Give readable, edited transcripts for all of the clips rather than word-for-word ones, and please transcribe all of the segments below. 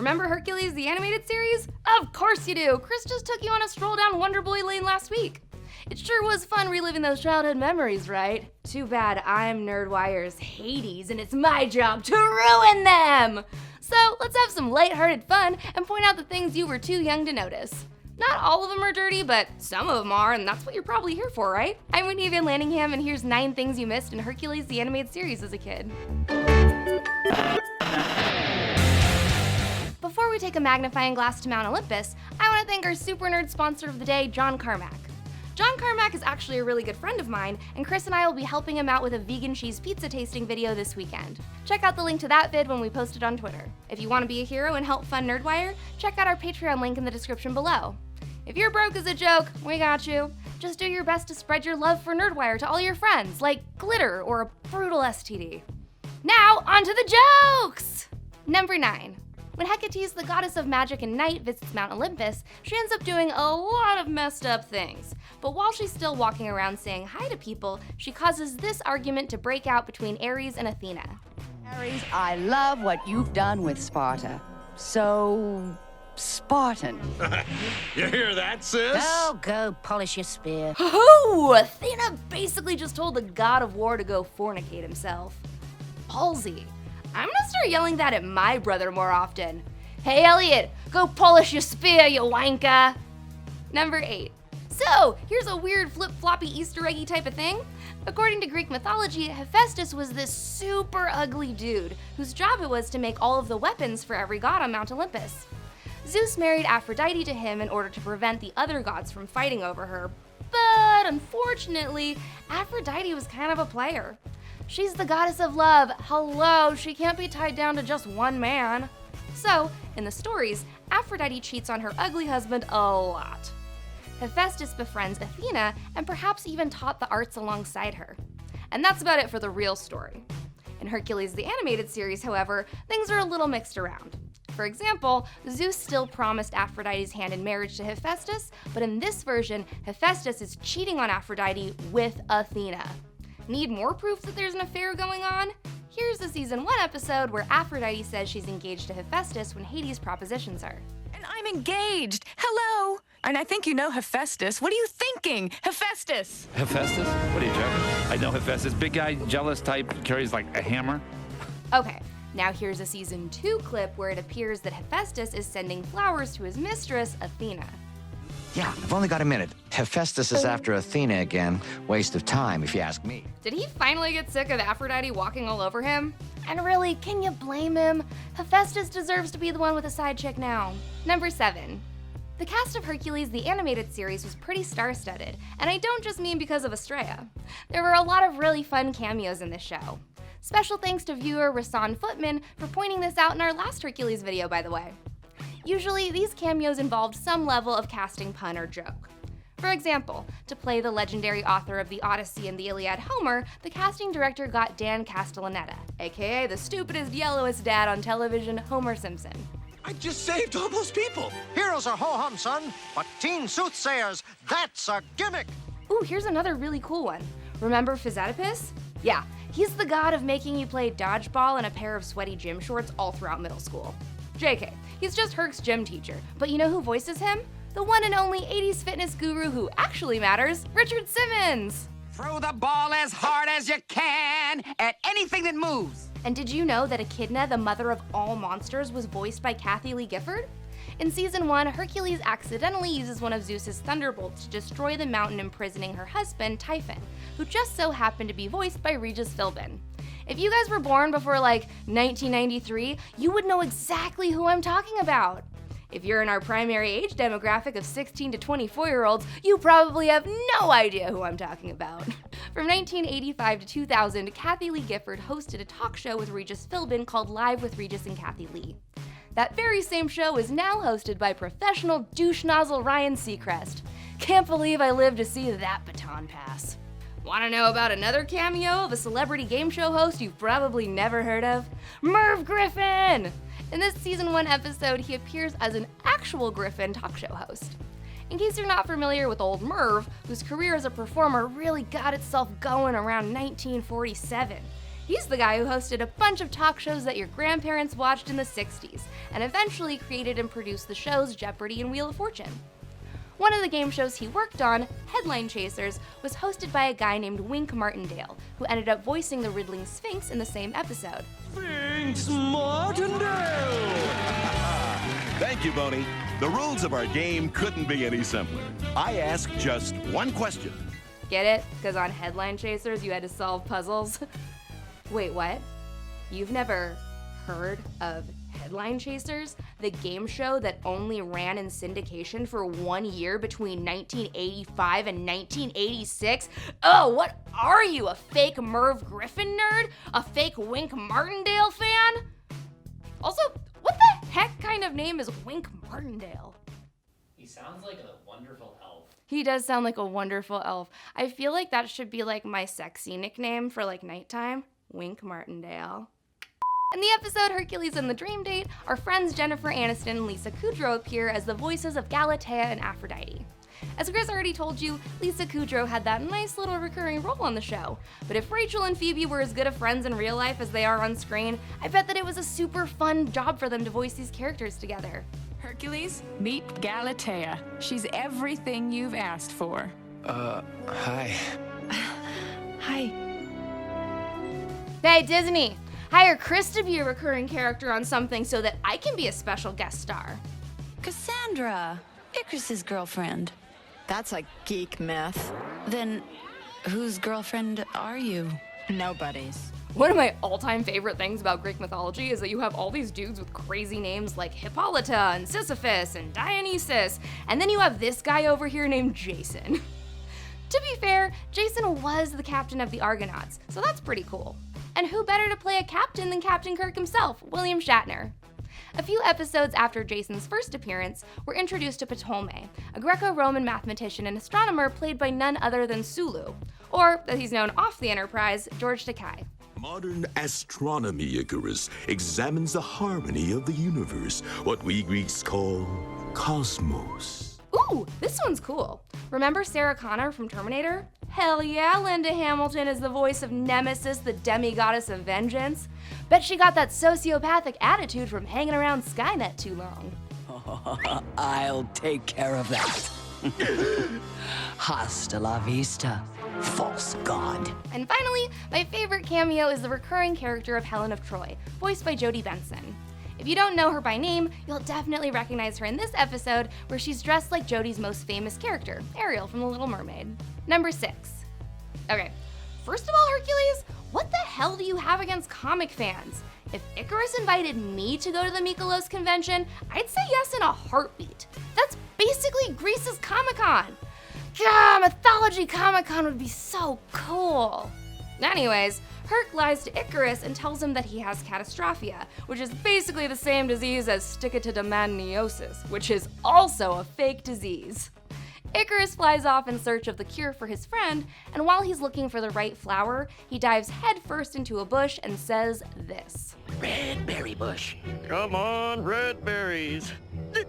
Remember Hercules, the animated series? Of course you do! Kris just took you on a stroll down Wonderboy Lane last week. It sure was fun reliving those childhood memories, right? Too bad I'm NerdWire's Hades and it's my job to ruin them! So let's have some lighthearted fun and point out the things you were too young to notice. Not all of them are dirty, but some of them are, and that's what you're probably here for, right? I'm Whitney Van Laningham, and here's 9 things you missed in Hercules, the animated series as a kid. Before we take a magnifying glass to Mount Olympus, I want to thank our super nerd sponsor of the day, John Carmack. John Carmack is actually a really good friend of mine, and Kris and I will be helping him out with a vegan cheese pizza tasting video this weekend. Check out the link to that vid when we post it on Twitter. If you want to be a hero and help fund NerdWire, check out our Patreon link in the description below. If you're broke as a joke, we got you. Just do your best to spread your love for NerdWire to all your friends, like glitter or a brutal STD. Now, on to the jokes! Number 9. When Hecate, the goddess of magic and night, visits Mount Olympus, she ends up doing a lot of messed up things. But while she's still walking around saying hi to people, she causes this argument to break out between Ares and Athena. Ares, I love what you've done with Sparta. So Spartan. You hear that, sis? Oh, go polish your spear. Oh, Athena basically just told the god of war to go fornicate himself. Ballsy. I'm gonna start yelling that at my brother more often. Hey Elliot, go polish your spear, you wanker. Number 8. So, here's a weird flip-floppy Easter eggy type of thing. According to Greek mythology, Hephaestus was this super ugly dude whose job it was to make all of the weapons for every god on Mount Olympus. Zeus married Aphrodite to him in order to prevent the other gods from fighting over her, but unfortunately, Aphrodite was kind of a player. She's the goddess of love. Hello, she can't be tied down to just one man. So, in the stories, Aphrodite cheats on her ugly husband a lot. Hephaestus befriends Athena and perhaps even taught the arts alongside her. And that's about it for the real story. In Hercules the animated series, however, things are a little mixed around. For example, Zeus still promised Aphrodite's hand in marriage to Hephaestus, but in this version, Hephaestus is cheating on Aphrodite with Athena. Need more proof that there's an affair going on? Here's the season 1 episode where Aphrodite says she's engaged to Hephaestus when Hades propositions her. And I'm engaged. Hello. And I think you know Hephaestus. What are you thinking? Hephaestus. Hephaestus? What are you joking? I know Hephaestus. Big guy, jealous type, carries like a hammer. Okay, now here's a season 2 clip where it appears that Hephaestus is sending flowers to his mistress, Athena. Yeah, I've only got a minute. Hephaestus is after Athena again. Waste of time, if you ask me. Did he finally get sick of Aphrodite walking all over him? And really, can you blame him? Hephaestus deserves to be the one with a side chick now. Number 7. The cast of Hercules, the animated series, was pretty star-studded, and I don't just mean because of Estrella. There were a lot of really fun cameos in this show. Special thanks to viewer Rasan Footman for pointing this out in our last Hercules video, by the way. Usually, these cameos involved some level of casting pun or joke. For example, to play the legendary author of the Odyssey and the Iliad, Homer, the casting director got Dan Castellaneta, aka the stupidest, yellowest dad on television, Homer Simpson. I just saved all those people. Heroes are ho-hum, son, but teen soothsayers, that's a gimmick. Ooh, here's another really cool one. Remember Physiopus? Yeah, he's the god of making you play dodgeball in a pair of sweaty gym shorts all throughout middle school. JK, he's just Herc's gym teacher, but you know who voices him? The one and only 80s fitness guru who actually matters, Richard Simmons! Throw the ball as hard as you can at anything that moves. And did you know that Echidna, the mother of all monsters, was voiced by Kathy Lee Gifford? In season 1, Hercules accidentally uses one of Zeus's thunderbolts to destroy the mountain imprisoning her husband, Typhon, who just so happened to be voiced by Regis Philbin. If you guys were born before like 1993, you would know exactly who I'm talking about. If you're in our primary age demographic of 16 to 24-year-olds, you probably have no idea who I'm talking about. From 1985 to 2000, Kathy Lee Gifford hosted a talk show with Regis Philbin called Live with Regis and Kathy Lee. That very same show is now hosted by professional douche nozzle Ryan Seacrest. Can't believe I lived to see that baton pass. Want to know about another cameo of a celebrity game show host you've probably never heard of? Merv Griffin! In this season 1 episode, he appears as an actual Griffin talk show host. In case you're not familiar with old Merv, whose career as a performer really got itself going around 1947, He's the guy who hosted a bunch of talk shows that your grandparents watched in the 60s, and eventually created and produced the shows Jeopardy! And Wheel of Fortune. One of the game shows he worked on, Headline Chasers, was hosted by a guy named Wink Martindale, who ended up voicing the riddling Sphinx in the same episode. Sphinx Martindale! Thank you, Boney. The rules of our game couldn't be any simpler. I ask just one question. Get it? Because on Headline Chasers you had to solve puzzles? Wait, what? You've never heard of Headline Chasers, the game show that only ran in syndication for 1 year between 1985 and 1986? Oh, what are you, a fake Merv Griffin nerd? A fake Wink Martindale fan? Also, what the heck kind of name is Wink Martindale? He sounds like a wonderful elf. He does sound like a wonderful elf. I feel like that should be like my sexy nickname for like nighttime. Wink Martindale. In the episode Hercules and the Dream Date, our friends Jennifer Aniston and Lisa Kudrow appear as the voices of Galatea and Aphrodite. As Kris already told you, Lisa Kudrow had that nice little recurring role on the show, but if Rachel and Phoebe were as good of friends in real life as they are on screen, I bet that it was a super fun job for them to voice these characters together. Hercules, meet Galatea. She's everything you've asked for. Hi. Hi. Hey, Disney! Hire Kris to be a recurring character on something so that I can be a special guest star. Cassandra, Icarus's girlfriend. That's a geek myth. Then whose girlfriend are you? Nobody's. One of my all-time favorite things about Greek mythology is that you have all these dudes with crazy names like Hippolyta and Sisyphus and Dionysus, and then you have this guy over here named Jason. To be fair, Jason was the captain of the Argonauts, so that's pretty cool. And who better to play a captain than Captain Kirk himself, William Shatner? A few episodes after Jason's first appearance, we're introduced to Ptolemy, a Greco-Roman mathematician and astronomer played by none other than Sulu, or, as he's known off the Enterprise, George Takei. Modern astronomy, Icarus, examines the harmony of the universe, what we Greeks call cosmos. Ooh, this one's cool. Remember Sarah Connor from Terminator? Hell yeah, Linda Hamilton is the voice of Nemesis, the demi-goddess of vengeance. Bet she got that sociopathic attitude from hanging around Skynet too long. I'll take care of that. Hasta la vista, false god. And finally, my favorite cameo is the recurring character of Helen of Troy, voiced by Jodie Benson. If you don't know her by name, you'll definitely recognize her in this episode where she's dressed like Jodie's most famous character, Ariel from The Little Mermaid. Number 6. Okay, first of all, Hercules, what the hell do you have against comic fans? If Icarus invited me to go to the Mykolos convention, I'd say yes in a heartbeat. That's basically Greece's Comic-Con. God, Mythology Comic-Con would be so cool. Anyways, Herc lies to Icarus and tells him that he has catastrophia, which is basically the same disease as stickatodomanniosis, which is also a fake disease. Icarus flies off in search of the cure for his friend, and while he's looking for the right flower, he dives headfirst into a bush and says this. Red berry bush. Come on, red berries.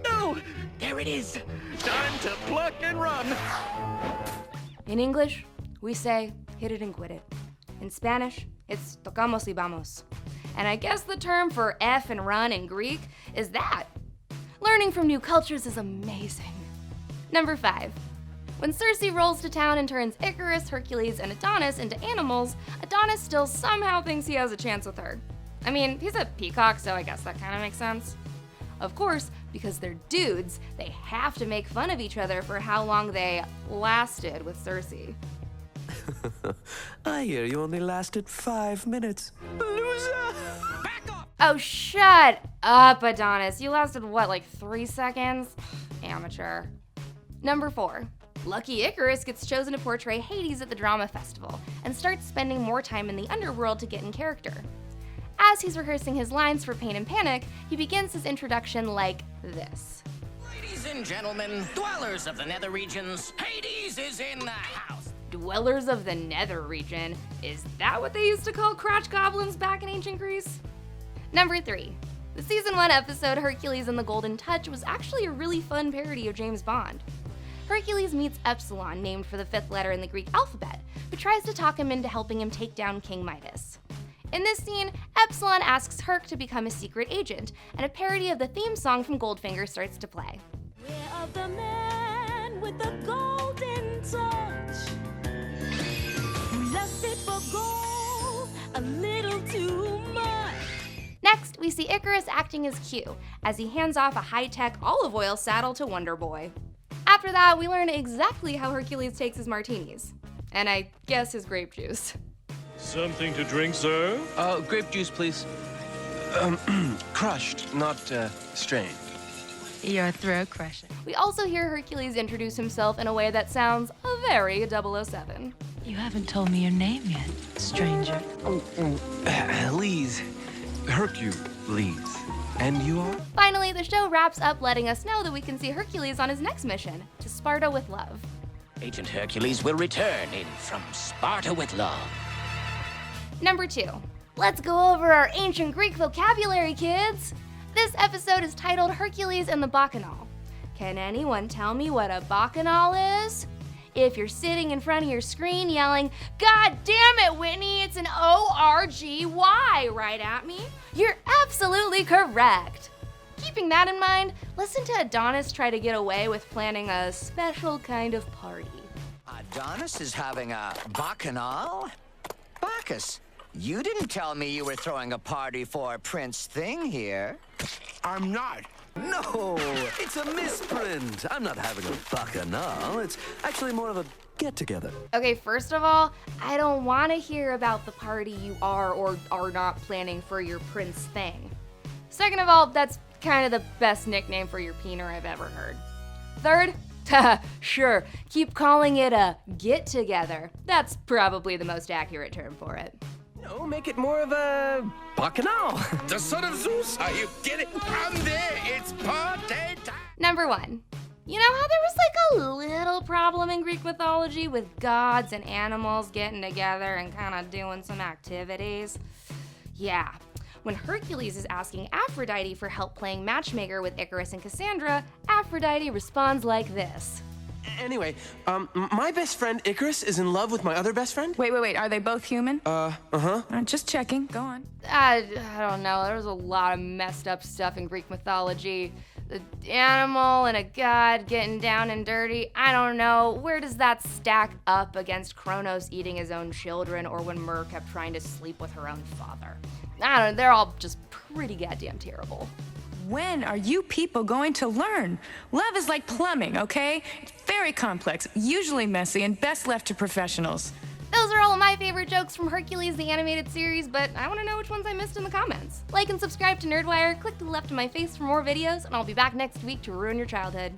No! There it is. Time to pluck and run. In English, we say, hit it and quit it. In Spanish, it's tocamos y vamos. And I guess the term for F and run in Greek is that. Learning from new cultures is amazing. Number 5. When Circe rolls to town and turns Icarus, Hercules, and Adonis into animals, Adonis still somehow thinks he has a chance with her. I mean, he's a peacock, so I guess that kind of makes sense. Of course, because they're dudes, they have to make fun of each other for how long they lasted with Circe. I hear you only lasted 5 minutes. Loser! Back off! Oh, shut up, Adonis. You lasted, what, like 3 seconds? Amateur. Number 4. Lucky Icarus gets chosen to portray Hades at the drama festival and starts spending more time in the underworld to get in character. As he's rehearsing his lines for Pain and Panic, he begins his introduction like this. Ladies and gentlemen, dwellers of the nether regions, Hades is in the house. Dwellers of the nether region? Is that what they used to call crotch goblins back in ancient Greece? Number 3. The season 1 episode Hercules and the Golden Touch was actually a really fun parody of James Bond. Hercules meets Epsilon, named for the 5th letter in the Greek alphabet, but tries to talk him into helping him take down King Midas. In this scene, Epsilon asks Herc to become a secret agent, and a parody of the theme song from Goldfinger starts to play. Beware of the man with the golden touch, who lusted for gold a little too much. Next, we see Icarus acting as Q, as he hands off a high-tech olive oil saddle to Wonderboy. After that, we learn exactly how Hercules takes his martinis. And I guess his grape juice. Something to drink, sir? Grape juice, please. Crushed, not strained. You're a throat crusher. We also hear Hercules introduce himself in a way that sounds very 007. You haven't told me your name yet, stranger. Lees. Hercules. And you are? Finally, the show wraps up letting us know that we can see Hercules on his next mission, to Sparta with love. Agent Hercules will return in From Sparta with Love. Number 2. Let's go over our ancient Greek vocabulary, kids! This episode is titled Hercules and the Bacchanal. Can anyone tell me what a bacchanal is? If you're sitting in front of your screen yelling, "God damn it, Whitney, it's an O-R-G-Y," right at me, you're absolutely correct. Keeping that in mind, listen to Adonis try to get away with planning a special kind of party. Adonis is having a bacchanal? Bacchus, you didn't tell me you were throwing a party for Prince Thing here. I'm not. No, it's a misprint. I'm not having a bacchanal. It's actually more of a get-together. Okay, first of all, I don't want to hear about the party you are or are not planning for your Prince Thing. Second of all, that's kind of the best nickname for your peener I've ever heard. Third, sure, keep calling it a get-together. That's probably the most accurate term for it. No, make it more of a bacchanal. The son of Zeus, are you kidding? I'm there, it's party time. Number 1. You know how there was like a little problem in Greek mythology with gods and animals getting together and kind of doing some activities? Yeah. When Hercules is asking Aphrodite for help playing matchmaker with Icarus and Cassandra, Aphrodite responds like this. Anyway, my best friend Icarus is in love with my other best friend. Wait, are they both human? Just checking, go on. I don't know, there was a lot of messed up stuff in Greek mythology. The animal and a god getting down and dirty, I don't know. Where does that stack up against Kronos eating his own children or when Mer kept trying to sleep with her own father? I don't know, they're all just pretty goddamn terrible. When are you people going to learn? Love is like plumbing, okay? It's very complex, usually messy, and best left to professionals. Those are all of my favorite jokes from Hercules, the animated series, but I want to know which ones I missed in the comments. Like and subscribe to NerdWire, click to the left of my face for more videos, and I'll be back next week to ruin your childhood.